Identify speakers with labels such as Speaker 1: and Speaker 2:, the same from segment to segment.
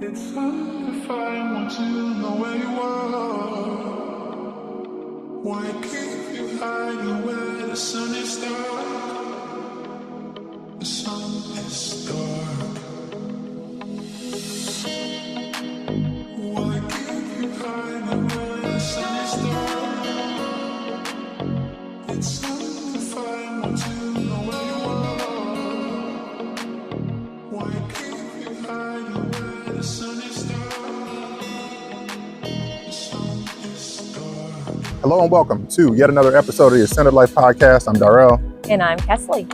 Speaker 1: It's hard if I want to know where you are. Why keep you hiding where the sun is dark? The sun is dark. Why keep you hiding where the sun is dark? It's hard if I want to know where you are. Why keep you hiding where the sun is dark? The sun is dark.
Speaker 2: Hello and welcome to yet another episode of the Ascended Life Podcast. I'm Darrell.
Speaker 3: And I'm Kesley.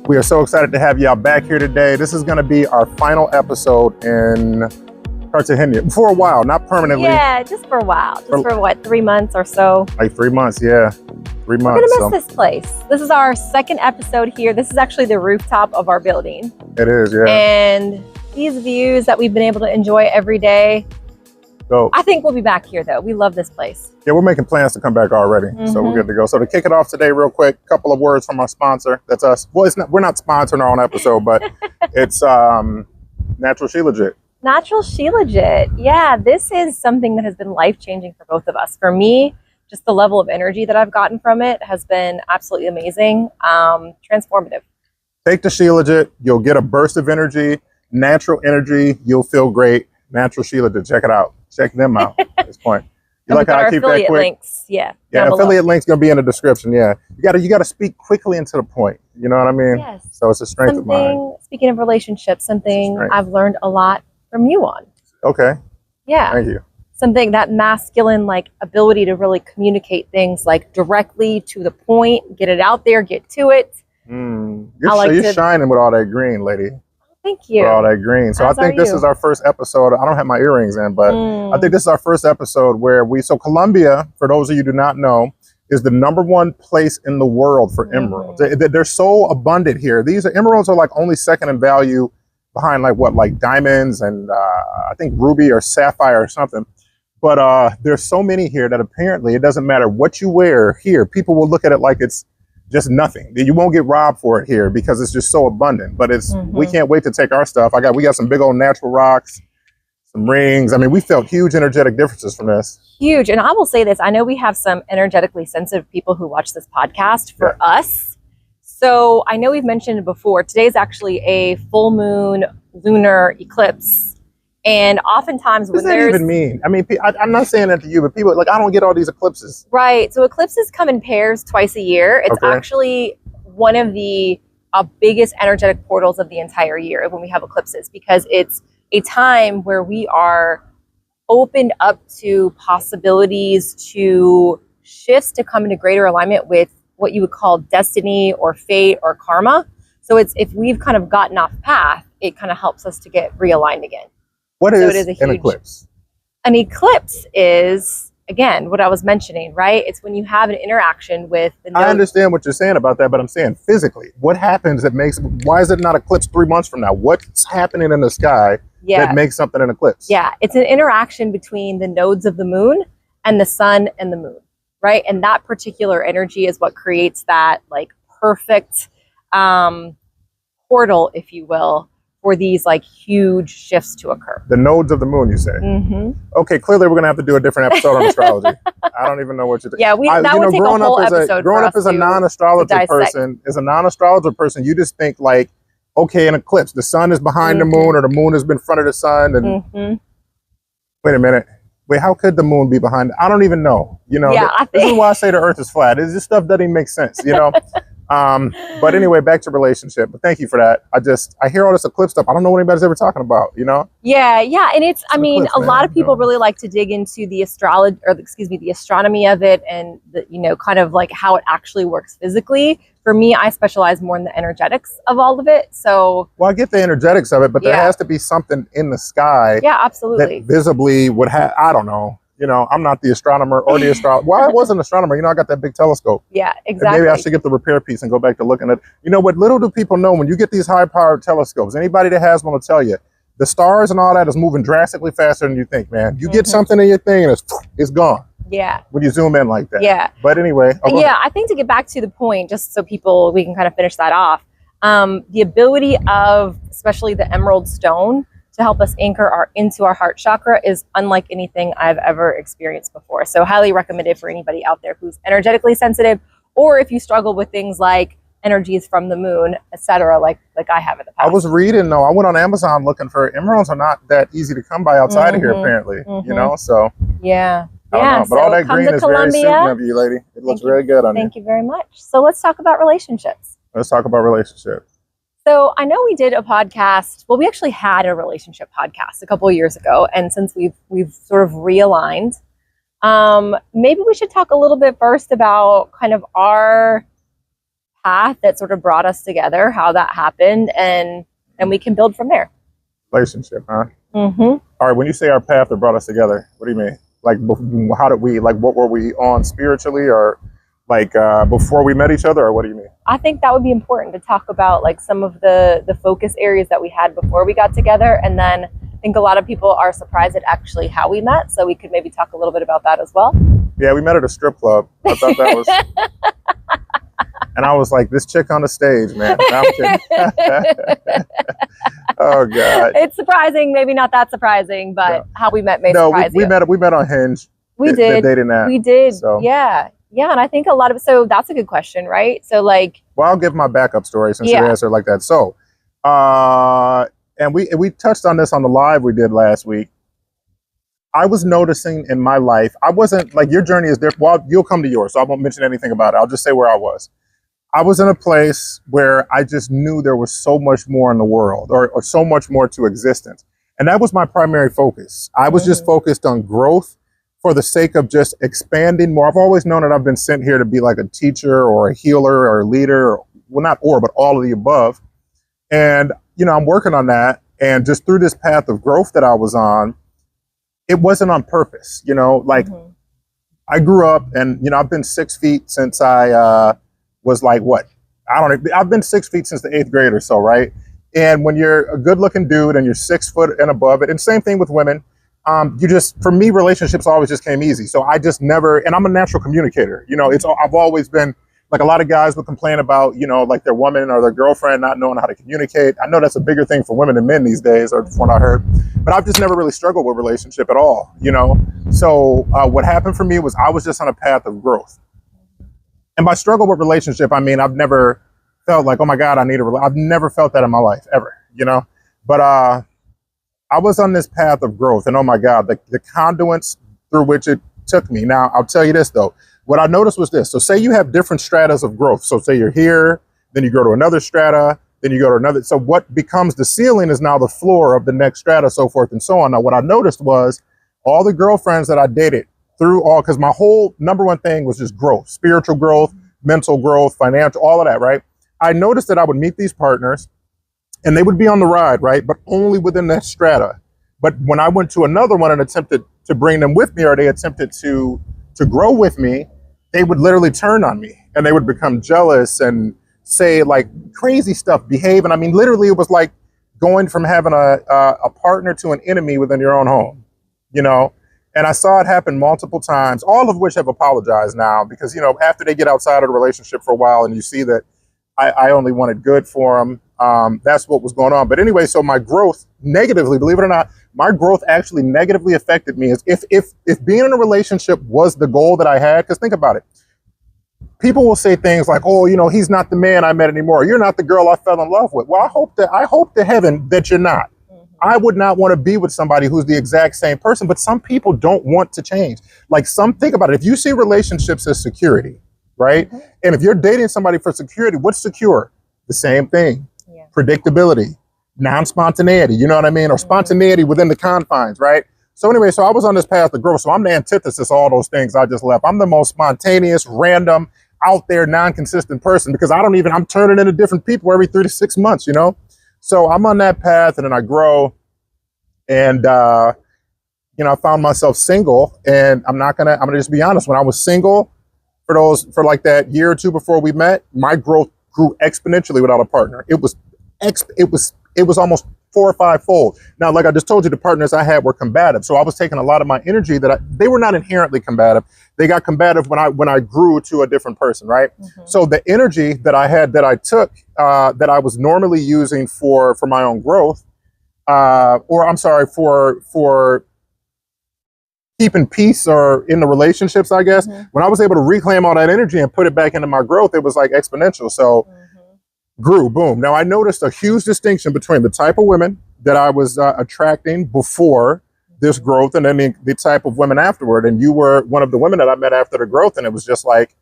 Speaker 2: We are so excited to have y'all back here today. This is going to be our final episode in Cartagena for a while, not permanently.
Speaker 3: Yeah, just for a while. Just for what, 3 months or so?
Speaker 2: Like 3 months, yeah. 3 months.
Speaker 3: We're going to miss this place. This is our second episode here. This is actually the rooftop of our building.
Speaker 2: It is, yeah.
Speaker 3: And these views that we've been able to enjoy every day.
Speaker 2: So,
Speaker 3: I think we'll be back here though. We love this place.
Speaker 2: yeah, we're making plans to come back already. So we're good to go. So to kick it off today real quick, a couple of words from our sponsor. That's us. Well, we're not sponsoring our own episode, but it's Natural Shilajit.
Speaker 3: Natural Shilajit. Yeah, this is something that has been life-changing for both of us. For me, just the level of energy that I've gotten from it has been absolutely amazing, transformative.
Speaker 2: Take the Shilajit. You'll get a burst of energy, natural energy. You'll feel great. Natural Shilajit. Check it out. Check them out at this point. You like how I keep that quick?
Speaker 3: Links, yeah.
Speaker 2: Yeah, affiliate link's gonna be in the description. Yeah, you gotta speak quickly and to the point. You know what I mean?
Speaker 3: Yes.
Speaker 2: So it's a strength of mine.
Speaker 3: Speaking of relationships, something I've learned a lot from you on.
Speaker 2: Okay.
Speaker 3: Yeah.
Speaker 2: Thank you.
Speaker 3: Something that masculine ability to really communicate things directly to the point, get it out there, get to it.
Speaker 2: You're shining with all that green, lady.
Speaker 3: Thank you.
Speaker 2: With all that green. So I think this is our first episode. I don't have my earrings in, but I think this is our first episode where so Colombia, for those of you who do not know, is the #1 place in the world for emeralds. They're so abundant here. These emeralds are only second in value behind diamonds and I think ruby or sapphire or something. But there's so many here that apparently it doesn't matter what you wear here. People will look at it like it's just nothing. You won't get robbed for it here because it's just so abundant. But we can't wait to take our stuff. We got some big old natural rocks, some rings. I mean, we felt huge energetic differences from this.
Speaker 3: Huge. And I will say this, I know we have some energetically sensitive people who watch this podcast. For us, so I know we've mentioned it before, today's actually a full moon lunar eclipse. And oftentimes when
Speaker 2: what does that even mean? I mean, I'm not saying that to you, but people I don't get all these eclipses.
Speaker 3: Right. So eclipses come in pairs twice a year. It's actually one of the biggest energetic portals of the entire year when we have eclipses, because it's a time where we are opened up to possibilities, to shifts to come into greater alignment with what you would call destiny or fate or karma. So if we've kind of gotten off path, it kind of helps us to get realigned again.
Speaker 2: What is an eclipse?
Speaker 3: An eclipse is, again, what I was mentioning, right? It's when you have an interaction with the
Speaker 2: I understand what you're saying about that, but I'm saying physically, what happens why is it not eclipse 3 months from now? What's happening in the sky that makes something an eclipse?
Speaker 3: Yeah, it's an interaction between the nodes of the moon and the sun and the moon, right? And that particular energy is what creates that perfect portal, if you will, for these huge shifts to occur.
Speaker 2: The nodes of the moon, you say? Okay, clearly we're gonna have to do a different episode on astrology. I don't even know what you're thinking.
Speaker 3: Yeah, that would take a whole episode.
Speaker 2: Growing up as a non-astrologer person, you just think okay, an eclipse, the sun is behind the moon, or the moon is in front of the sun, and wait a minute. Wait, how could the moon be behind? I don't even know. This is why I say the Earth is flat. This stuff doesn't even make sense. But anyway, back to relationship. But thank you for that. I hear all this eclipse stuff. I don't know what anybody's ever talking about,
Speaker 3: Yeah. And it's a lot of people really like to dig into the the astronomy of it, and kind of how it actually works physically. For me, I specialize more in the energetics of all of it. So,
Speaker 2: well, I get the energetics of it, but there has to be something in the sky.
Speaker 3: Yeah, absolutely.
Speaker 2: That visibly would have, I don't know. I'm not the astronomer or the astrologer. Well, I was an astronomer. I got that big telescope.
Speaker 3: Yeah, exactly.
Speaker 2: And maybe I should get the repair piece and go back to looking at. What little do people know, when you get these high-powered telescopes, anybody that has one will tell you, the stars and all that is moving drastically faster than you think, man. You get something in your thing and it's gone.
Speaker 3: Yeah.
Speaker 2: When you zoom in like that.
Speaker 3: Yeah.
Speaker 2: But anyway.
Speaker 3: I think to get back to the point, just so we can kind of finish that off, the ability of especially the emerald stone to help us anchor into our heart chakra is unlike anything I've ever experienced before. So highly recommended for anybody out there who's energetically sensitive, or if you struggle with things like energies from the moon, etc., like I have in the past.
Speaker 2: I was reading though. I went on Amazon looking for emeralds. Are not that easy to come by outside of here, apparently. You know, so
Speaker 3: yeah.
Speaker 2: I don't know. But all that green is very suiting of you, lady. It looks very good on you.
Speaker 3: Thank you very much. So let's talk about relationships.
Speaker 2: Let's talk about relationships.
Speaker 3: So I know we did a podcast. Well, we actually had a relationship podcast a couple of years ago, and since we've sort of realigned, maybe we should talk a little bit first about kind of our path that sort of brought us together, how that happened, and we can build from there.
Speaker 2: Relationship, huh? All right. When you say our path that brought us together, what do you mean? Like, how did we? Like, what were we on spiritually, or like before we met each other, or what do you mean?
Speaker 3: I think that would be important to talk about, like some of the focus areas that we had before we got together, and then I think a lot of people are surprised at actually how we met. So we could maybe talk a little bit about that as well.
Speaker 2: Yeah, we met at a strip club. I thought that was. And I was like, this chick on the stage, man. No, I'm kidding. Oh God.
Speaker 3: It's surprising, maybe not that surprising, but how we met may surprise you.
Speaker 2: We met on Hinge.
Speaker 3: We did.
Speaker 2: Dating app.
Speaker 3: We did.
Speaker 2: So.
Speaker 3: Yeah. Yeah. And I think a lot of, so that's a good question, right? So like.
Speaker 2: Well, I'll give my backup story since you answered like that. So, and we touched on this on the live we did last week. I was noticing in my life, I wasn't like, your journey is different. Well, you'll come to yours, so I won't mention anything about it. I'll just say where I was. I was in a place where I just knew there was so much more in the world, or so much more to existence. And that was my primary focus. I was just focused on growth for the sake of just expanding more. I've always known that I've been sent here to be like a teacher or a healer or a leader, well, not or, but all of the above. And, you know, I'm working on that. And just through this path of growth that I was on, it wasn't on purpose, you know, like I grew up and, you know, I've been 6 feet since I was like, what? I don't know. I've been 6 feet since the 8th grade or so, right? And when you're a good looking dude and you're 6 foot and above it, and same thing with women, you just, for me, relationships always just came easy. So I just never, and I'm a natural communicator, you know, I've always been, like a lot of guys would complain about, you know, like their woman or their girlfriend not knowing how to communicate. I know that's a bigger thing for women than men these days, or from what I heard, but I've just never really struggled with relationship at all, you know? So what happened for me was I was just on a path of growth. And by struggle with relationship, I mean, I've never felt like, oh my God, I need I've never felt that in my life ever, you know? But I was on this path of growth, and oh my God, the conduits through which it took me. Now, I'll tell you this though. What I noticed was this. So say you have different stratas of growth. So say you're here, then you go to another strata, then you go to another. So what becomes the ceiling is now the floor of the next strata, so forth and so on. Now, what I noticed was all the girlfriends that I dated through all, because my whole number one thing was just growth, spiritual growth, mental growth, financial, all of that, right? I noticed that I would meet these partners and they would be on the ride, right? But only within that strata. But when I went to another one and attempted to bring them with me, or they attempted to grow with me, they would literally turn on me and they would become jealous and say like crazy stuff, behave. And I mean, literally it was like going from having a partner to an enemy within your own home, you know? And I saw it happen multiple times, all of which have apologized now because, you know, after they get outside of the relationship for a while and you see that I only wanted good for them, that's what was going on. But anyway, so my growth negatively, believe it or not, my growth actually negatively affected me. As if being in a relationship was the goal that I had, because think about it. People will say things like, oh, you know, he's not the man I met anymore. You're not the girl I fell in love with. Well, I hope to heaven that you're not. I would not want to be with somebody who's the exact same person, but some people don't want to change. Like think about it. If you see relationships as security, right? And if you're dating somebody for security, what's secure? The same thing. Yeah. Predictability, non-spontaneity, you know what I mean? Or spontaneity within the confines, right? So anyway, so I was on this path to growth. So I'm the antithesis of all those things I just left. I'm the most spontaneous, random, out there, non-consistent person because I'm turning into different people every 3 to 6 months, you know? So I'm on that path and then I grow and, you know, I found myself single and I'm gonna just be honest. When I was single for like that year or two before we met, my growth grew exponentially without a partner. It was almost 4 or 5 fold. Now, like I just told you, the partners I had were combative. So I was taking a lot of my energy they were not inherently combative. They got combative when I grew to a different person, right? So the energy that I had, that I took, that I was normally using for my own growth, or I'm sorry, for keeping peace or in the relationships, I guess, when I was able to reclaim all that energy and put it back into my growth, it was like exponential. So grew, boom. Now I noticed a huge distinction between the type of women that I was attracting before this growth and then the type of women afterward. And you were one of the women that I met after the growth. And it was just like,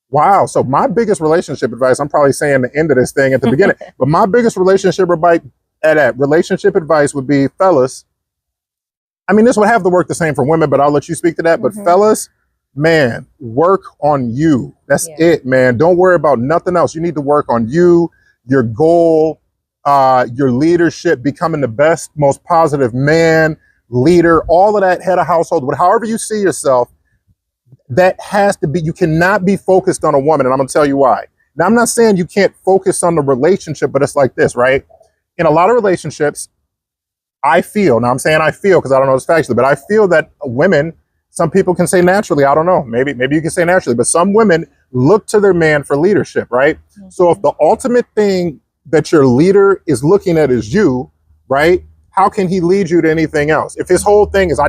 Speaker 2: wow. So my biggest relationship advice, I'm probably saying the end of this thing at the beginning, but my biggest relationship advice would be, fellas, I mean, this would have to work the same for women, but I'll let you speak to that. But fellas, man, work on you. That's it, man. Don't worry about nothing else. You need to work on you, your goal, your leadership, becoming the best, most positive man, leader, all of that, head of household, however you see yourself, that has to be, you cannot be focused on a woman. And I'm going to tell you why. Now, I'm not saying you can't focus on the relationship, but it's like this, right? In a lot of relationships, I feel, now I'm saying I feel because I don't know this factually, but I feel that women, some people can say naturally, I don't know, maybe you can say naturally, but some women look to their man for leadership, right? So if the ultimate thing that your leader is looking at is you, right? How can he lead you to anything else? If his whole thing is,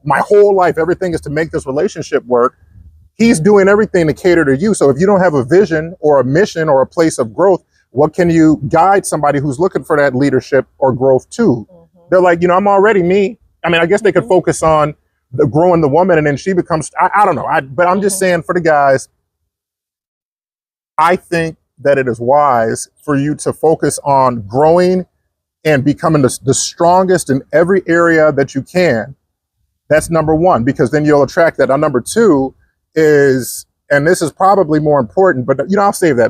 Speaker 2: my whole life, everything is to make this relationship work, he's doing everything to cater to you. So if you don't have a vision or a mission or a place of growth, what can you guide somebody who's looking for that leadership or growth to? They're like, I'm already me. I mean, I guess they could focus on growing the woman and then she becomes, I don't know. But I'm just saying for the guys, I think that it is wise for you to focus on growing and becoming the strongest in every area that you can. That's number one, because then you'll attract that. Now, number two is, and this is probably more important, but I'll save that.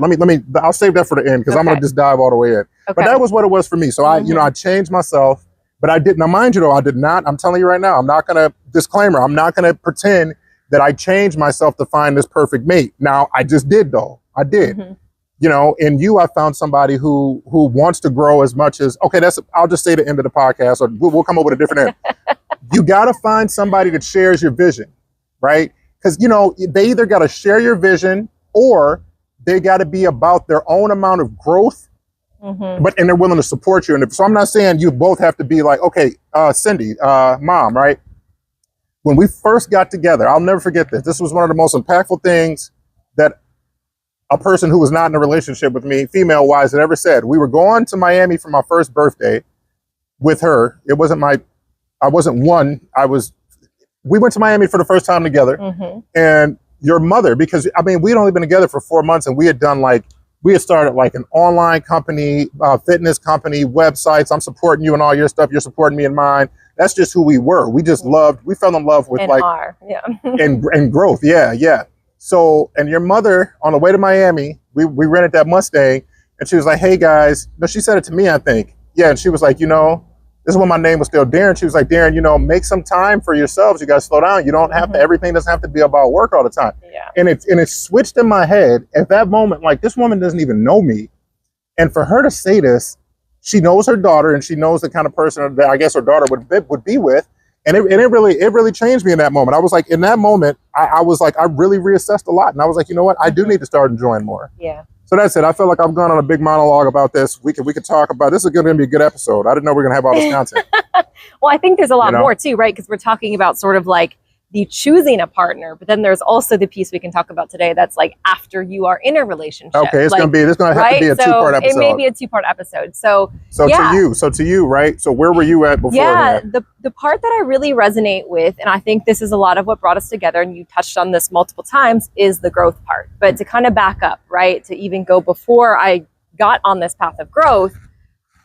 Speaker 2: I'll save that for the end because I'm going to just dive all the way in. But that was what it was for me. So I changed myself. But I did, now mind you though, I did not, I'm telling you right now, I'm not gonna, disclaimer, I'm not gonna pretend that I changed myself to find this perfect mate. Now, I just did though, I did. In you, I found somebody who wants to grow as much as, okay, I'll just say the end of the podcast, or we'll come up with a different end. You gotta find somebody that shares your vision, right? Because, they either gotta share your vision or they gotta be about their own amount of growth, and they're willing to support you. And so I'm not saying you both have to be like, okay, Cindy, mom, right? When we first got together, I'll never forget this. This was one of the most impactful things that a person who was not in a relationship with me, female wise, had ever said. We were going to Miami for my first birthday with her. It wasn't we went to Miami for the first time together. And your mother, because we'd only been together for 4 months and we had started like an online company, fitness company, websites. I'm supporting you in all your stuff. You're supporting me in mine. That's just who we were. We just we fell in love with and growth. Yeah. So, and your mother on the way to Miami, we rented that Mustang and she was like, hey guys, no, she said it to me, I think. Yeah. And she was like, this is when my name was still Darren. She was like, Darren, make some time for yourselves. You got to slow down. You don't have to, everything doesn't have to be about work all the time. And it switched in my head at that moment, like this woman doesn't even know me. And for her to say this, she knows her daughter and she knows the kind of person that I guess her daughter would be with. And it really changed me in that moment. I was like, in that moment, I was like, I really reassessed a lot. And I was like, you know what? I do need to start enjoying more.
Speaker 3: Yeah.
Speaker 2: So that's it. I feel like I've gone on a big monologue about this. We could talk about, this is going to be a good episode. I didn't know we were going to have all this content.
Speaker 3: Well, I think there's a lot more too, right? Because we're talking about sort of like the choosing a partner, but then there's also the piece we can talk about today that's like after you are in a relationship.
Speaker 2: Okay, this going to have to be a two-part episode.
Speaker 3: It may be a two-part episode. So
Speaker 2: to you, right? So where were you at before?
Speaker 3: Yeah, the part that I really resonate with, and I think this is a lot of what brought us together, and you touched on this multiple times, is the growth part. But to kind of back up, right, to even go before I got on this path of growth,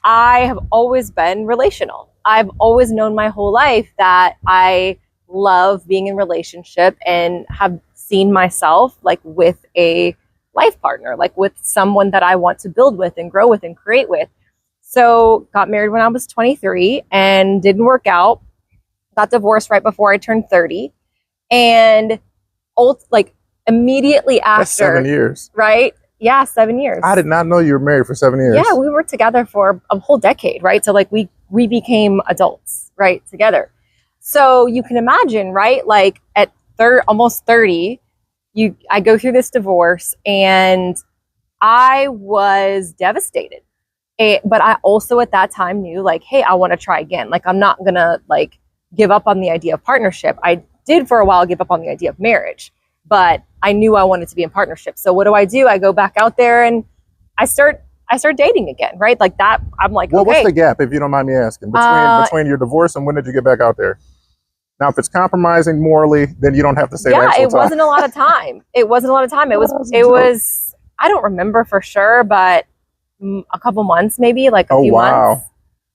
Speaker 3: I have always been relational. I've always known my whole life that I love being in relationship and have seen myself like with a life partner, like with someone that I want to build with and grow with and create with. So got married when I was 23 and didn't work out. Got divorced right before I turned 30. And immediately after.
Speaker 2: That's 7 years.
Speaker 3: Right? Yeah, 7 years.
Speaker 2: I did not know you were married for 7 years.
Speaker 3: Yeah, we were together for a whole decade, right? So like we became adults, right, together. So you can imagine, right? Like at almost 30, I go through this divorce and I was devastated. But I also at that time knew like, hey, I want to try again. Like, I'm not gonna like give up on the idea of partnership. I did for a while give up on the idea of marriage, but I knew I wanted to be in partnership. So what do? I go back out there and I start dating again, right? Like that. I'm like,
Speaker 2: well,
Speaker 3: okay.
Speaker 2: What's the gap, if you don't mind me asking, between your divorce and when did you get back out there? Now, if it's compromising morally, then you don't have to say that.
Speaker 3: Yeah, it wasn't a lot of time. It wasn't a lot of time. It was. I don't remember for sure, but a couple months, maybe like a few months.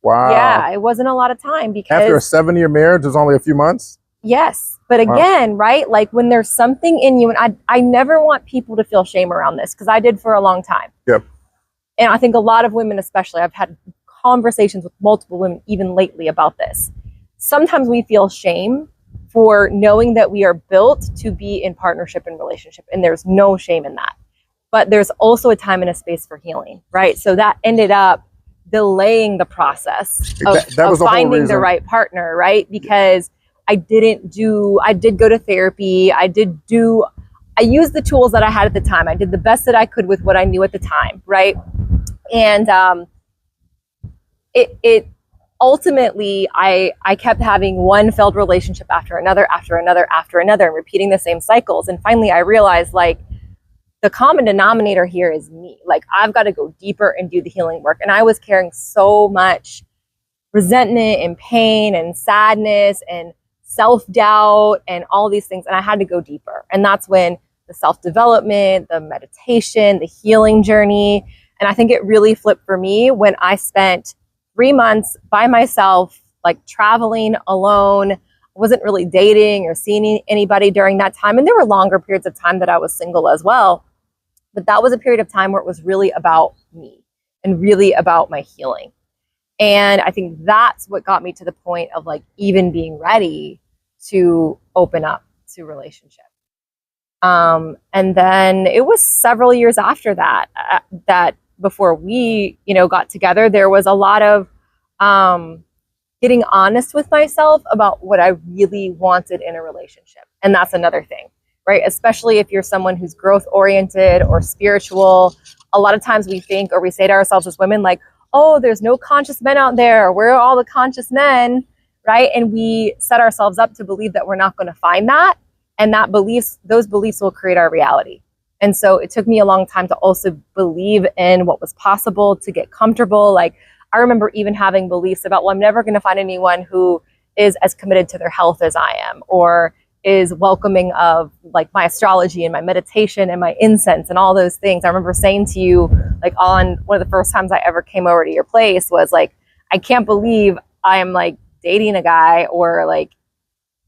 Speaker 2: Wow.
Speaker 3: Yeah, it wasn't a lot of time because
Speaker 2: after a 7-year marriage, it was only a few months.
Speaker 3: Yes, but again, right? Like when there's something in you, and I never want people to feel shame around this because I did for a long time.
Speaker 2: Yep.
Speaker 3: And I think a lot of women, especially, I've had conversations with multiple women even lately about this. Sometimes we feel shame for knowing that we are built to be in partnership and relationship, and there's no shame in that. But there's also a time and a space for healing, right? So that ended up delaying the process of finding the right partner, right? Because I did go to therapy. I used the tools that I had at the time. I did the best that I could with what I knew at the time, right? And it ultimately, I kept having one failed relationship after another, and repeating the same cycles. And finally I realized like, the common denominator here is me. Like I've got to go deeper and do the healing work. And I was carrying so much resentment and pain and sadness and self-doubt and all these things. And I had to go deeper. And that's when the self-development, the meditation, the healing journey. And I think it really flipped for me when I spent 3 months by myself, like traveling alone. Wasn't really dating or seeing anybody during that time. And there were longer periods of time that I was single as well. But that was a period of time where it was really about me and really about my healing. And I think that's what got me to the point of like even being ready to open up to relationship. And then it was several years after that, that before we, got together, there was a lot of getting honest with myself about what I really wanted in a relationship. And that's another thing, right? Especially if you're someone who's growth oriented or spiritual. A lot of times we think, or we say to ourselves as women, like, oh, there's no conscious men out there. Where are all the conscious men, right? And we set ourselves up to believe that we're not going to find that. And those beliefs will create our reality. And so it took me a long time to also believe in what was possible, to get comfortable. Like I remember even having beliefs about, well, I'm never going to find anyone who is as committed to their health as I am, or is welcoming of like my astrology and my meditation and my incense and all those things. I remember saying to you, like on one of the first times I ever came over to your place was like, I can't believe I am like dating a guy or like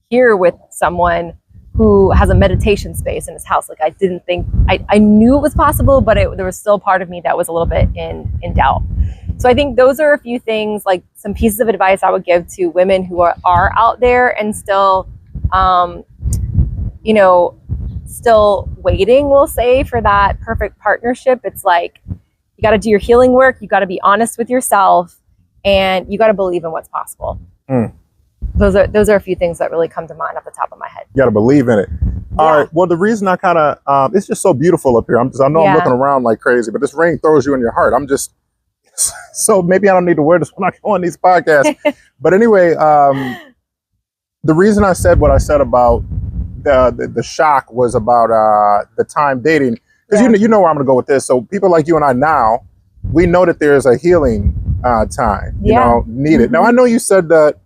Speaker 3: here with someone who has a meditation space in his house. Like I didn't think, I knew it was possible, but there was still part of me that was a little bit in doubt. So I think those are a few things, like some pieces of advice I would give to women who are out there and still, still waiting, we'll say, for that perfect partnership. It's like, you got to do your healing work. You got to be honest with yourself, and you got to believe in what's possible. Those are a few things that really come to mind off the top of my head.
Speaker 2: You got to believe in it. All right. Well, the reason I kind of, it's just so beautiful up here. I know I'm looking around like crazy, but this rain throws you in your heart. So maybe I don't need to wear this when I go on these podcasts. But anyway, the reason I said what I said about the shock was about the time dating, because you know where I'm going to go with this. So people like you and I now, we know that there's a healing time, needed. Now I know you said that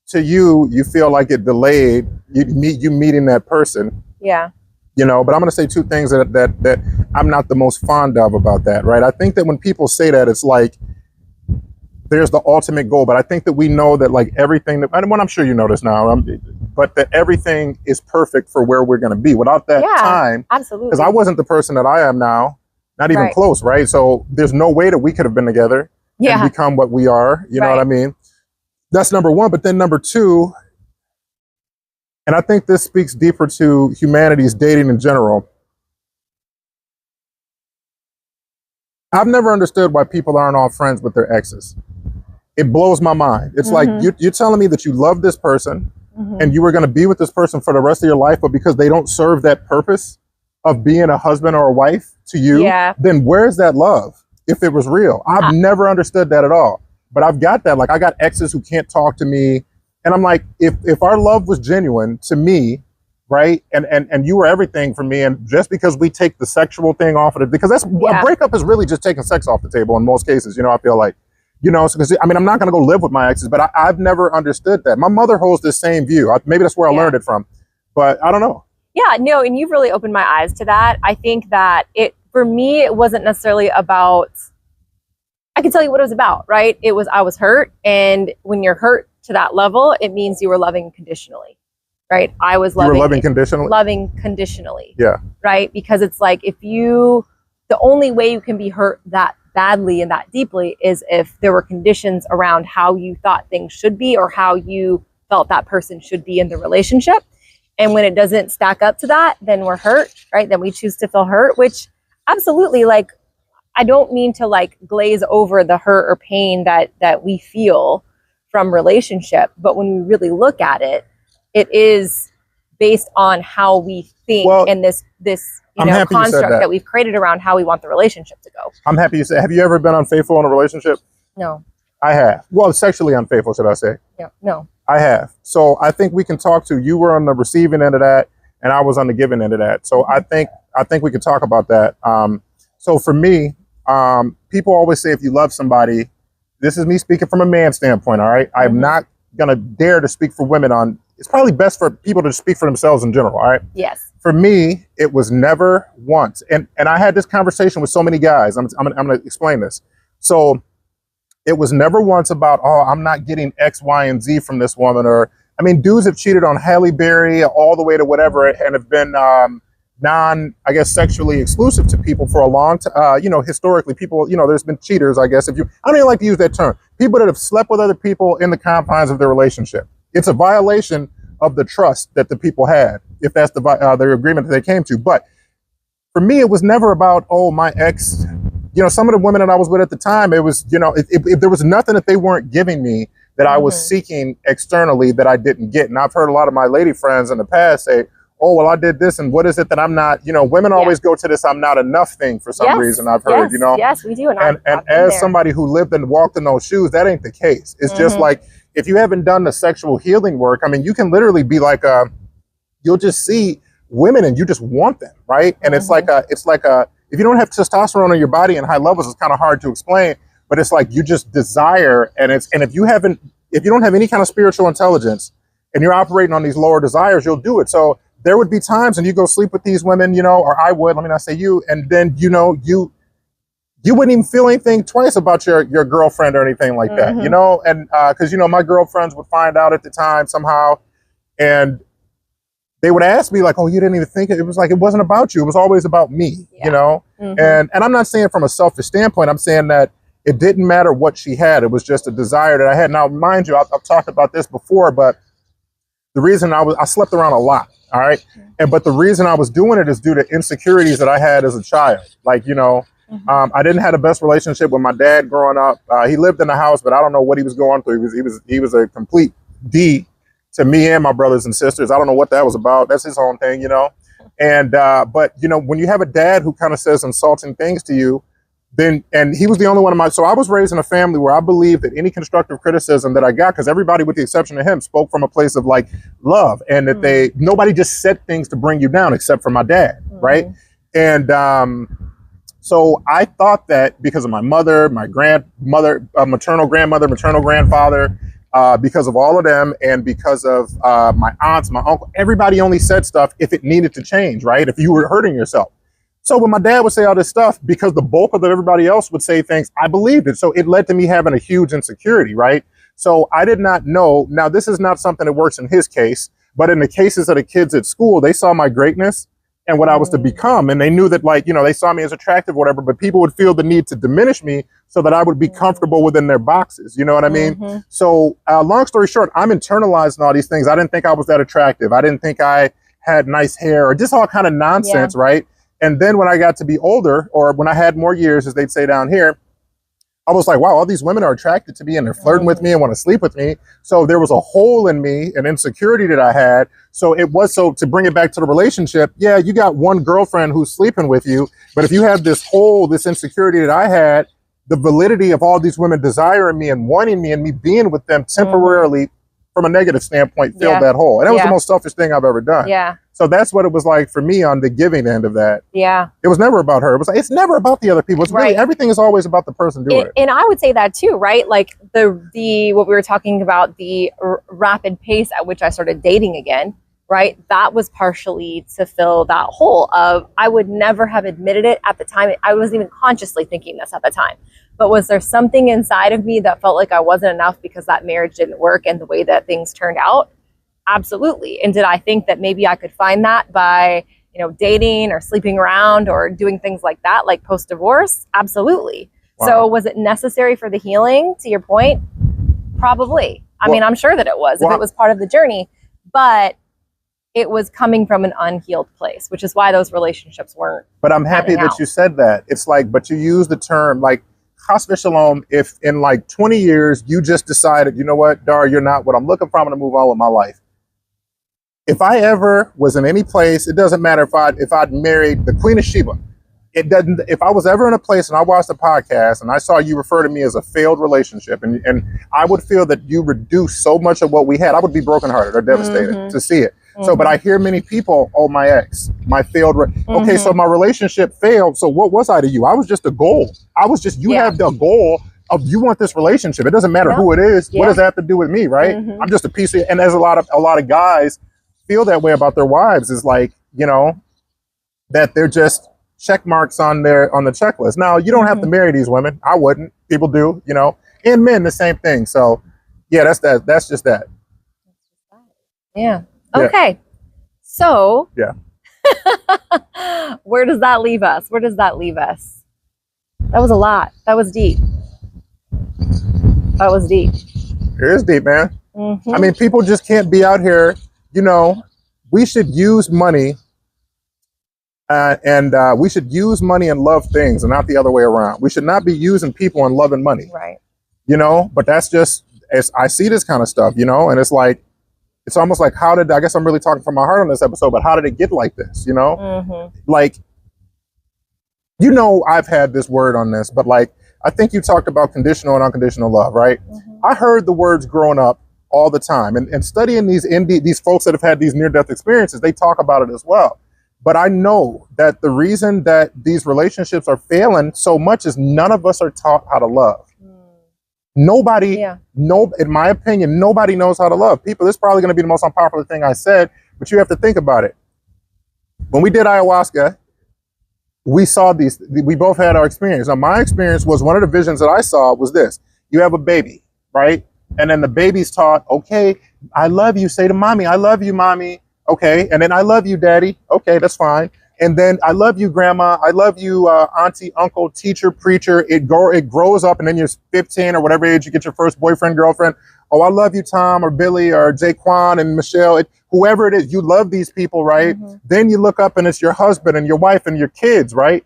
Speaker 2: to you feel like it delayed you meeting that person.
Speaker 3: Yeah.
Speaker 2: But I'm going to say two things that I'm not the most fond of about that, right? I think that when people say that, it's like there's the ultimate goal, but I think that we know that like everything I'm sure you know this now, but that everything is perfect for where we're going to be without that time.
Speaker 3: Absolutely.
Speaker 2: Because I wasn't the person that I am now, not even close, right? So there's no way that we could have been together and become what we are. You know what I mean? That's number one. But then number two, and I think this speaks deeper to humanity's dating in general. I've never understood why people aren't all friends with their exes. It blows my mind. It's like you're telling me that you love this person and you were going to be with this person for the rest of your life, but because they don't serve that purpose of being a husband or a wife to you, then where's that love? if it was real. I've never understood that at all. But I've got that. Like, I got exes who can't talk to me. And I'm like, if our love was genuine to me, right, and you were everything for me, and just because we take the sexual thing off of it, because that's a breakup is really just taking sex off the table in most cases, you know, I feel like, you know, because I mean, I'm not going to go live with my exes, but I've never understood that. My mother holds the same view. Maybe that's where I learned it from, but I don't know.
Speaker 3: Yeah, no, and you've really opened my eyes to that. I think that for me, it wasn't necessarily about, I can tell you what it was about, right? It was, I was hurt. And when you're hurt to that level, it means you were loving conditionally, right? I was loving,
Speaker 2: loving conditionally?
Speaker 3: Loving conditionally.
Speaker 2: Yeah.
Speaker 3: Right? Because it's like, the only way you can be hurt that badly and that deeply is if there were conditions around how you thought things should be or how you felt that person should be in the relationship. And when it doesn't stack up to that, then we're hurt, right? Then we choose to feel hurt, which absolutely, like, I don't mean to like glaze over the hurt or pain that we feel from relationship, but when we really look at it, it is based on how we think and this construct that we've created around how we want the relationship to go.
Speaker 2: I'm happy you said. Have you ever been unfaithful in a relationship?
Speaker 3: No.
Speaker 2: I have. Well, sexually unfaithful, should I say?
Speaker 3: Yeah. No.
Speaker 2: I have. So I think we can talk to, you were on the receiving end of that and I was on the giving end of that. So I think we could talk about that. So for me, people always say if you love somebody, this is me speaking from a man standpoint, all right? I'm not going to dare to speak for women on, it's probably best for people to speak for themselves in general, all right?
Speaker 3: Yes.
Speaker 2: For me, it was never once. And I had this conversation with so many guys. I'm going to explain this. So it was never once about, oh, I'm not getting X, Y, and Z from this woman. Or, I mean, dudes have cheated on Halle Berry all the way to whatever and have been I guess, sexually exclusive to people for a long time. You know, historically, people, you know, there's been cheaters, I guess. I don't even like to use that term. People that have slept with other people in the confines of their relationship. It's a violation of the trust that the people had, if that's the agreement that they came to. But for me, it was never about, oh, my ex. You know, some of the women that I was with at the time, it was, you know, if there was nothing that they weren't giving me that I was seeking externally that I didn't get. And I've heard a lot of my lady friends in the past say, oh, well, I did this, and what is it that I'm not, you know, women always go to this I'm not enough thing for some reason, I've heard, you know?
Speaker 3: Yes, we do.
Speaker 2: And as somebody who lived and walked in those shoes, that ain't the case. It's just like, if you haven't done the sexual healing work, I mean, you can literally be like, you'll just see women and you just want them, right? And it's like if you don't have testosterone in your body in high levels, it's kind of hard to explain, but it's like you just desire, and if you don't have any kind of spiritual intelligence and you're operating on these lower desires, you'll do it. So there would be times and you go sleep with these women, you know, or I would, let me not say you, and then, you know, you wouldn't even feel anything twice about your girlfriend or anything like that, you know, and because, you know, my girlfriends would find out at the time somehow, and they would ask me like, oh, you didn't even think it was like, it wasn't about you. It was always about me, you know, and I'm not saying from a selfish standpoint, I'm saying that it didn't matter what she had. It was just a desire that I had. Now, mind you, I've talked about this before, but the reason I slept around a lot. All right. But the reason I was doing it is due to insecurities that I had as a child. Like, you know, I didn't have the best relationship with my dad growing up. He lived in the house, but I don't know what he was going through. He was a complete D to me and my brothers and sisters. I don't know what that was about. That's his own thing, you know. And but, you know, when you have a dad who kind of says insulting things to you, and he was the only one of my, so I was raised in a family where I believe that any constructive criticism that I got, because everybody with the exception of him spoke from a place of like love, and that nobody just said things to bring you down except for my dad, right? And so I thought that because of my mother, my grandmother, maternal grandmother, maternal grandfather, because of all of them, and because of my aunts, my uncle, everybody only said stuff if it needed to change, right? If you were hurting yourself. So when my dad would say all this stuff, because the bulk of everybody else would say things, I believed it. So it led to me having a huge insecurity, right? So I did not know. Now, this is not something that works in his case, but in the cases of the kids at school, they saw my greatness and what I was to become. And they knew that, like, you know, they saw me as attractive or whatever, but people would feel the need to diminish me so that I would be comfortable within their boxes. You know what I mean? So long story short, I'm internalizing all these things. I didn't think I was that attractive. I didn't think I had nice hair or just all kind of nonsense, right? And then when I got to be older, or when I had more years, as they'd say down here, I was like, wow, all these women are attracted to me and they're flirting with me and want to sleep with me. So there was a hole in me, an insecurity that I had. So to bring it back to the relationship, yeah, you got one girlfriend who's sleeping with you, but if you have this hole, this insecurity that I had, the validity of all these women desiring me and wanting me and me being with them temporarily from a negative standpoint filled that hole. And that was the most selfish thing I've ever done.
Speaker 3: Yeah.
Speaker 2: So that's what it was like for me on the giving end of that.
Speaker 3: Yeah.
Speaker 2: It was never about her. It was like, it's never about the other people. It's really, everything is always about the person doing it.
Speaker 3: And I would say that too, right? Like the what we were talking about, the rapid pace at which I started dating again, right? That was partially to fill that hole of, I would never have admitted it at the time. I wasn't even consciously thinking this at the time. But was there something inside of me that felt like I wasn't enough because that marriage didn't work and the way that things turned out? Absolutely. And did I think that maybe I could find that by, dating or sleeping around or doing things like that, like post-divorce? Absolutely. Wow. So was it necessary for the healing, to your point? Probably. I mean, I'm sure that it was, if it was part of the journey, but it was coming from an unhealed place, which is why those relationships weren't.
Speaker 2: But I'm happy that you said that. It's like, but you use the term like, Chas v'shalom, if in like 20 years, you just decided, you know what, Dar, you're not what I'm looking for, I'm going to move on with my life. If I ever was in any place, it doesn't matter if I'd married the Queen of Sheba. It doesn't, if I was ever in a place and I watched a podcast and I saw you refer to me as a failed relationship and I would feel that you reduced so much of what we had, I would be brokenhearted or devastated to see it. So, but I hear many people, oh, my ex, my failed, okay, so my relationship failed. So what was I to you? I was just a goal. I was just, you have the goal of, you want this relationship. It doesn't matter who it is. What does that have to do with me, right? I'm just a piece of, and there's a lot of guys feel that way about their wives, is like, that they're just check marks on the checklist. Now, you don't have to marry these women. I wouldn't. People do, and men, the same thing. So yeah, that's just that.
Speaker 3: Yeah. Okay. So where does that leave us? That was a lot. That was deep. It
Speaker 2: is deep, man. I mean, people just can't be out here, we should use money and we should use money and love things and not the other way around. We should not be using people and loving money.
Speaker 3: Right.
Speaker 2: But that's just, I see this kind of stuff, and it's like, it's almost like, I guess I'm really talking from my heart on this episode, but how did it get like this, Like, I've had this word on this, but like, I think you talked about conditional and unconditional love, right? I heard the words growing up all the time, and studying these folks that have had these near-death experiences, they talk about it as well. But I know that the reason that these relationships are failing so much is none of us are taught how to love. Nobody, in my opinion, nobody knows how to love people. This is probably going to be the most unpopular thing I said, but you have to think about it. When we did ayahuasca, we saw we both had our experience. Now, my experience was, one of the visions that I saw was this. You have a baby, right? And then the baby's taught, okay, I love you. Say to mommy, I love you, mommy. Okay. And then I love you, daddy. Okay, that's fine. And then I love you, grandma. I love you, auntie, uncle, teacher, preacher. It grows up, and then you're 15 or whatever age you get your first boyfriend, girlfriend. Oh, I love you, Tom or Billy or Jaquan and Michelle. Whoever it is, you love these people, right? Then you look up and it's your husband and your wife and your kids, right?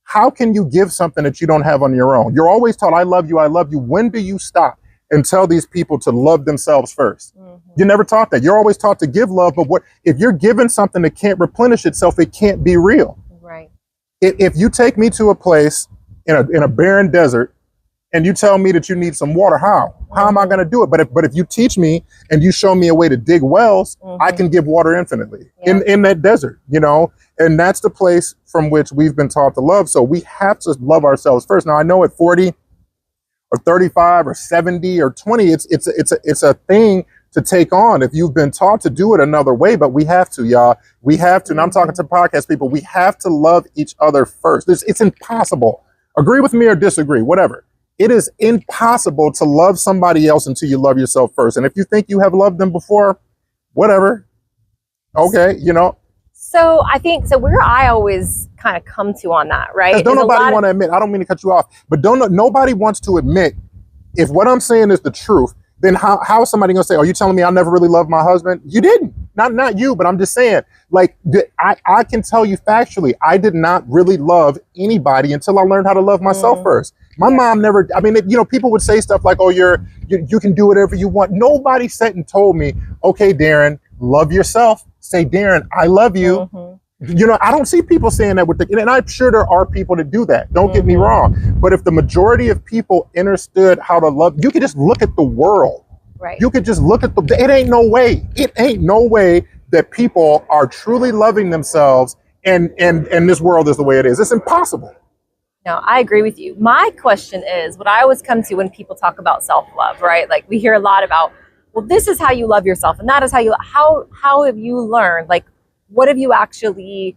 Speaker 2: How can you give something that you don't have on your own? You're always taught, I love you, I love you. When do you stop and tell these people to love themselves first? You're never taught that. You're always taught to give love, but if you're giving something that can't replenish itself, it can't be real.
Speaker 3: Right.
Speaker 2: If you take me to a place in a barren desert and you tell me that you need some water, how am I going to do it? But if you teach me and you show me a way to dig wells, I can give water infinitely in that desert, and that's the place from which we've been taught to love. So we have to love ourselves first. Now, I know at 40 or 35 or 70 or 20, it's a thing to take on if you've been taught to do it another way, but we have to, y'all. We have to, and I'm talking to podcast people, we have to love each other first. It's impossible. Agree with me or disagree, whatever. It is impossible to love somebody else until you love yourself first. And if you think you have loved them before, whatever. Okay,
Speaker 3: So I think, where I always kind of come to on that, right?
Speaker 2: Don't nobody want to admit, I don't mean to cut you off, but nobody wants to admit, if what I'm saying is the truth, then how is somebody going to say, are you telling me I never really loved my husband? You didn't. Not you, but I'm just saying, like, I can tell you factually, I did not really love anybody until I learned how to love myself first. My mom never, I mean, people would say stuff like, oh, you can do whatever you want. Nobody sat and told me, okay, Darren, love yourself. Say, Darren, I love you. You know, I don't see people saying that with the, and I'm sure there are people that do that. Don't get me wrong. But if the majority of people understood how to love, you could just look at the world.
Speaker 3: Right.
Speaker 2: You could just look at it ain't no way that people are truly loving themselves and this world is the way it is. It's impossible.
Speaker 3: No, I agree with you. My question is, what I always come to when people talk about self-love, right? Like we hear a lot about, well, this is how you love yourself, and that is how you, how have you learned? Like, what have you actually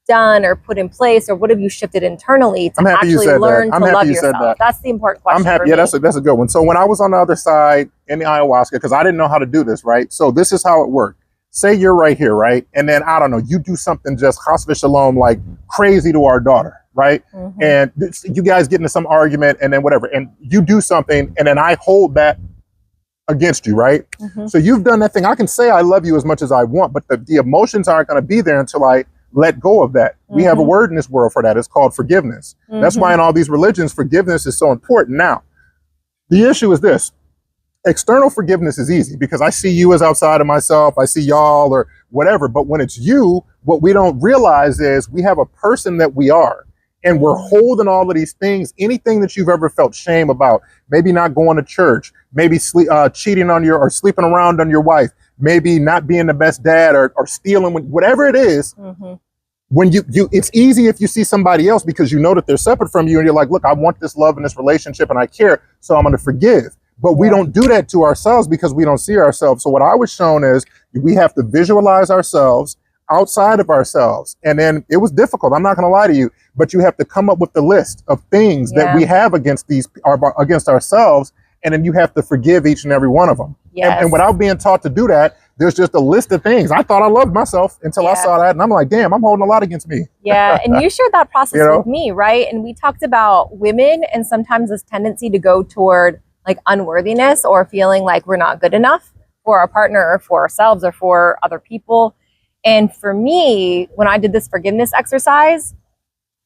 Speaker 3: done or put in place, or what have you shifted internally to actually learn to love yourself? That's the important question.
Speaker 2: I'm happy. Yeah, that's a good one. So when I was on the other side in the ayahuasca, because I didn't know how to do this, right? So this is how it worked. Say you're right here, right? And then, I don't know, you do something just chas v'shalom, like crazy to our daughter, right? And you guys get into some argument and then whatever, and you do something, and then I hold that against you, right? So you've done that thing. I can say I love you as much as I want, but the emotions aren't going to be there until I let go of that. We have a word in this world for that. It's called forgiveness. That's why in all these religions, forgiveness is so important. Now, the issue is this. External forgiveness is easy because I see you as outside of myself. I see y'all or whatever. But when it's you, what we don't realize is we have a person that we are. And we're holding all of these things, anything that you've ever felt shame about, maybe not going to church, maybe cheating on or sleeping around on your wife, maybe not being the best dad or stealing, whatever it is. When it's easy if you see somebody else because you know that they're separate from you and you're like, look, I want this love in this relationship and I care, so I'm going to forgive. But we don't do that to ourselves because we don't see ourselves. So what I was shown is we have to visualize ourselves outside of ourselves. And then it was difficult. I'm not going to lie to you, but you have to come up with the list of things that we have against ourselves. And then you have to forgive each and every one of them. And without being taught to do that, there's just a list of things. I thought I loved myself until I saw that. And I'm like, damn, I'm holding a lot against me.
Speaker 3: Yeah. And you shared that process with me, right? And we talked about women and sometimes this tendency to go toward like unworthiness or feeling like we're not good enough for our partner or for ourselves or for other people. And for me, when I did this forgiveness exercise,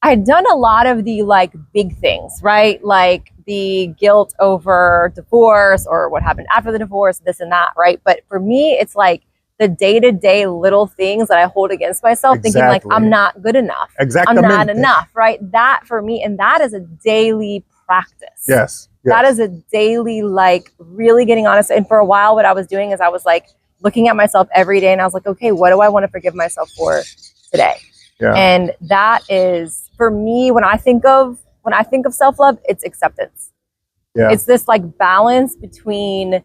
Speaker 3: I had done a lot of the like big things, right? Like the guilt over divorce or what happened after the divorce, this and that, right? But for me, it's like the day-to-day little things that I hold against myself, thinking like I'm not good enough. I'm not enough, right? That for me, and that is a daily practice.
Speaker 2: Yes.
Speaker 3: That is a daily, like really getting honest. And for a while, what I was doing is I was like looking at myself every day and I was like, okay, what do I want to forgive myself for today? And that is for me, when I think of self-love, it's acceptance. It's this like balance between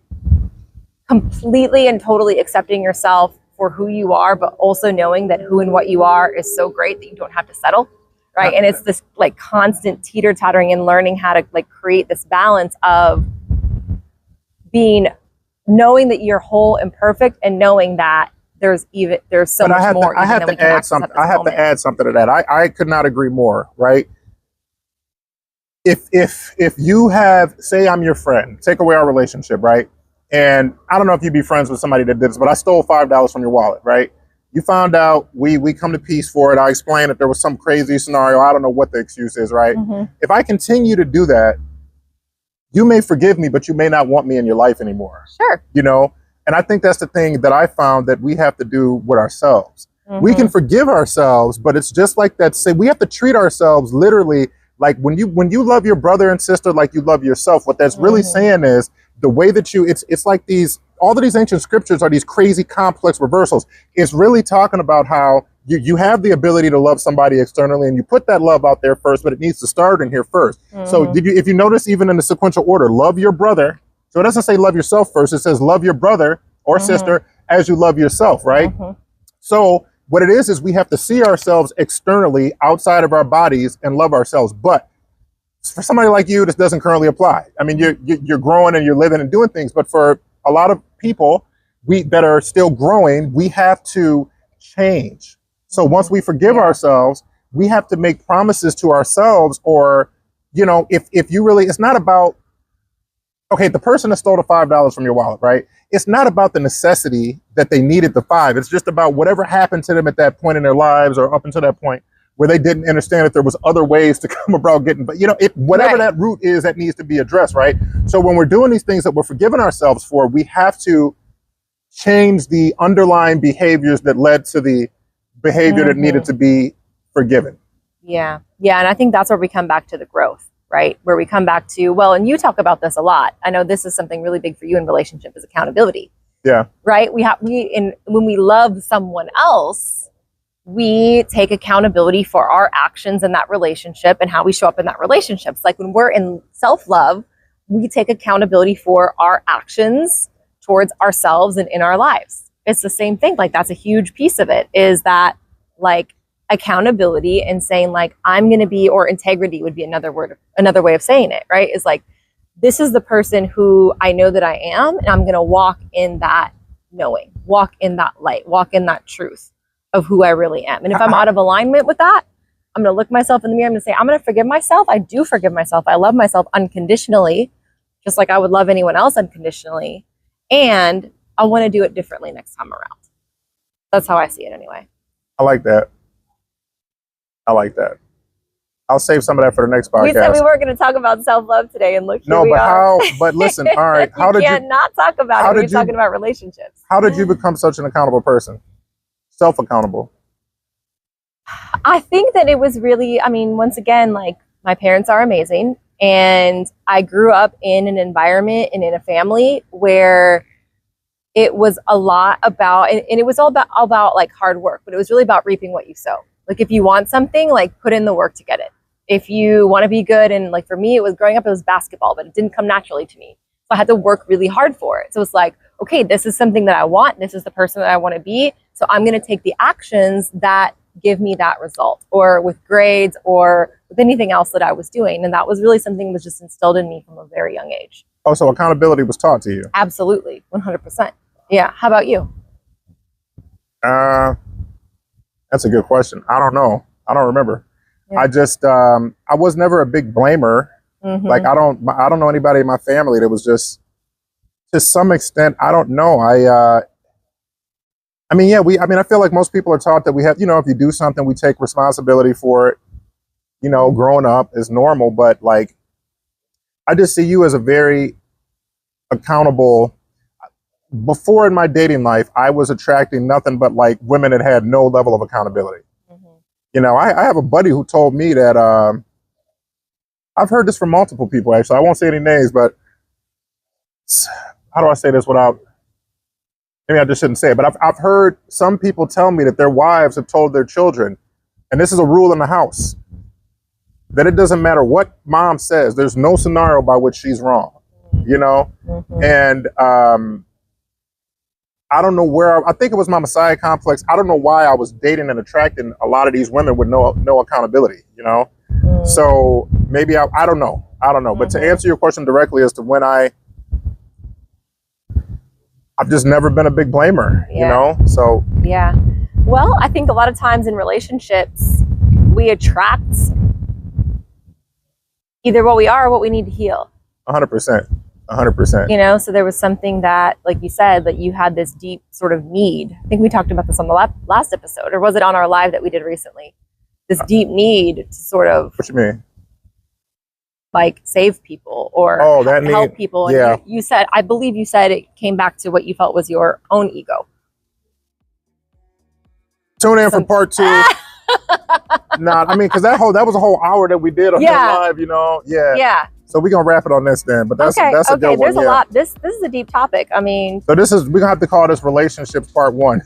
Speaker 3: completely and totally accepting yourself for who you are, but also knowing that who and what you are is so great that you don't have to settle. Right. And it's this like constant teeter-tottering and learning how to like create this balance of knowing that you're whole and perfect and knowing that there's so much more.
Speaker 2: I have to add something. I have to add something to that. I could not agree more. Right. If you have, say I'm your friend, take away our relationship, right? And I don't know if you'd be friends with somebody that did this, but I stole $5 from your wallet, right? You found out, we come to peace for it. I explained that there was some crazy scenario. I don't know what the excuse is, right? If I continue to do that, you may forgive me, but you may not want me in your life anymore.
Speaker 3: Sure.
Speaker 2: You know? And I think that's the thing that I found that we have to do with ourselves. We can forgive ourselves, but it's just like that. Say we have to treat ourselves literally like when you love your brother and sister like you love yourself. What that's really saying is the way that it's like all of these ancient scriptures are these crazy complex reversals. It's really talking about how you have the ability to love somebody externally and you put that love out there first, but it needs to start in here first. So if you notice, even in the sequential order, love your brother. So it doesn't say love yourself first. It says love your brother or sister as you love yourself, right? So what it is we have to see ourselves externally outside of our bodies and love ourselves. But for somebody like you, this doesn't currently apply. I mean, you're growing and you're living and doing things, but for a lot of people that are still growing, we have to change. So once we forgive ourselves, we have to make promises to ourselves, or, you know, if you really, it's not about, okay, the person that stole the $5 from your wallet, right? It's not about the necessity that they needed the $5. It's just about whatever happened to them at that point in their lives or up until that point where they didn't understand that there was other ways to come about getting, but you know, whatever that root is that needs to be addressed, right? So when we're doing these things that we're forgiving ourselves for, we have to change the underlying behaviors that led to the behavior that needed to be forgiven.
Speaker 3: Yeah. Yeah. And I think that's where we come back to the growth, right? Where we come back to, well, and you talk about this a lot. I know this is something really big for you in relationship is accountability.
Speaker 2: Yeah.
Speaker 3: Right. When we love someone else, we take accountability for our actions in that relationship and how we show up in that relationship. It's like when we're in self-love, we take accountability for our actions towards ourselves and in our lives. It's the same thing. Like that's a huge piece of it is that like accountability and saying like, I'm going to be, or integrity would be another way of saying it, right? Is like, this is the person who I know that I am, and I'm going to walk in that knowing, walk in that light, walk in that truth of who I really am. And if I'm out of alignment with that, I'm going to look myself in the mirror and say, I'm going to forgive myself. I do forgive myself. I love myself unconditionally, just like I would love anyone else unconditionally. And I want to do it differently next time around. That's how I see it anyway.
Speaker 2: I like that. I'll save some of that for the next podcast.
Speaker 3: We said we weren't going to talk about self-love today, and look, here we are.
Speaker 2: But listen, all right. How did you
Speaker 3: can't not talk about it when you're talking about relationships.
Speaker 2: How did you become such an accountable person? Self-accountable.
Speaker 3: I think that it was really, I mean, once again, like my parents are amazing. And I grew up in an environment and in a family where it was a lot about, and it was all about like hard work, but it was really about reaping what you sow. Like if you want something, like put in the work to get it. If you want to be good, and like for me, it was growing up, it was basketball, but it didn't come naturally to me. So I had to work really hard for it. So it's like, okay, this is something that I want. This is the person that I want to be. So I'm going to take the actions that give me that result, or with grades or with anything else that I was doing. And that was really something that was just instilled in me from a very young age.
Speaker 2: Oh, so accountability was taught to you?
Speaker 3: Absolutely. 100%. Yeah. How about you?
Speaker 2: That's a good question. I don't know. I don't remember. Yeah. I just, I was never a big blamer. Mm-hmm. Like I don't know anybody in my family that was just, to some extent, I don't know. I feel like most people are taught that we have, if you do something, we take responsibility for it, growing up is normal. But like, I just see you as a very accountable. Before in my dating life, I was attracting nothing but like women that had no level of accountability. Mm-hmm. I have a buddy who told me that, I've heard this from multiple people, actually. I won't say any names, but how do I say this without, maybe I just shouldn't say it, but I've heard some people tell me that their wives have told their children, and this is a rule in the house, that it doesn't matter what mom says, there's no scenario by which she's wrong, Mm-hmm. And I don't know where, I think it was my Messiah complex. I don't know why I was dating and attracting a lot of these women with no accountability, Mm-hmm. So maybe I don't know. Mm-hmm. But to answer your question directly as to when I've just never been a big blamer, so.
Speaker 3: Yeah. Well, I think a lot of times in relationships, we attract either what we are or what we need to heal.
Speaker 2: 100%. 100%.
Speaker 3: So there was something that, like you said, that you had this deep sort of need. I think we talked about this on the last episode, or was it on our live that we did recently? This deep need to sort of.
Speaker 2: What you mean?
Speaker 3: Like save people or help people. And
Speaker 2: yeah.
Speaker 3: You said, I believe you said it came back to what you felt was your own ego.
Speaker 2: Tune in for part 2. Because that was a whole hour that we did on the live, Yeah.
Speaker 3: Yeah.
Speaker 2: So we're going to wrap it on this then. But that's a good one.
Speaker 3: There's a lot. This is a deep topic. So
Speaker 2: we're going to have to call this relationships part 1.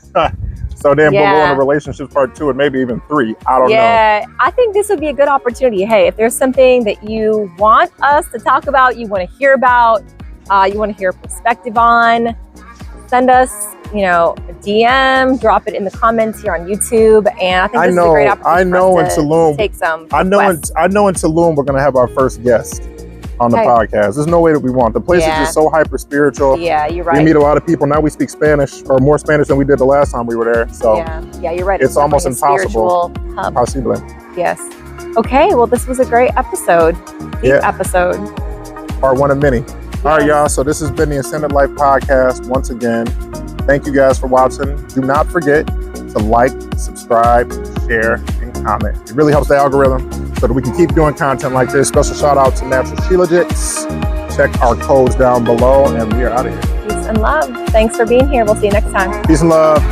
Speaker 2: So then we'll go into relationships part 2 and maybe even 3. I don't know.
Speaker 3: Yeah, I think this would be a good opportunity. Hey, if there's something that you want us to talk about, you want to hear about, you want to hear a perspective on, send us, a DM, drop it in the comments here on YouTube. And I think this is a great opportunity to take some requests.
Speaker 2: I know in Tulum we're going to have our first guest on the podcast. There's no way that we want. The place is just so hyper spiritual.
Speaker 3: Yeah, you're right.
Speaker 2: We meet a lot of people. Now we speak Spanish, or more Spanish than we did the last time we were there. So
Speaker 3: yeah, you're right.
Speaker 2: It's almost impossible. Possible.
Speaker 3: Yes. Okay, well, this was a great episode. Deep episode.
Speaker 2: Part 1 of many. All right, y'all. So this has been the Ascended Life Podcast. Once again, thank you guys for watching. Do not forget to like, subscribe, share, and comment. It really helps the algorithm so that we can keep doing content like this. Special shout out to Natural Shilajits. Check our codes down below, and we are out of here.
Speaker 3: Peace and love. Thanks for being here. We'll see you next time.
Speaker 2: Peace and love.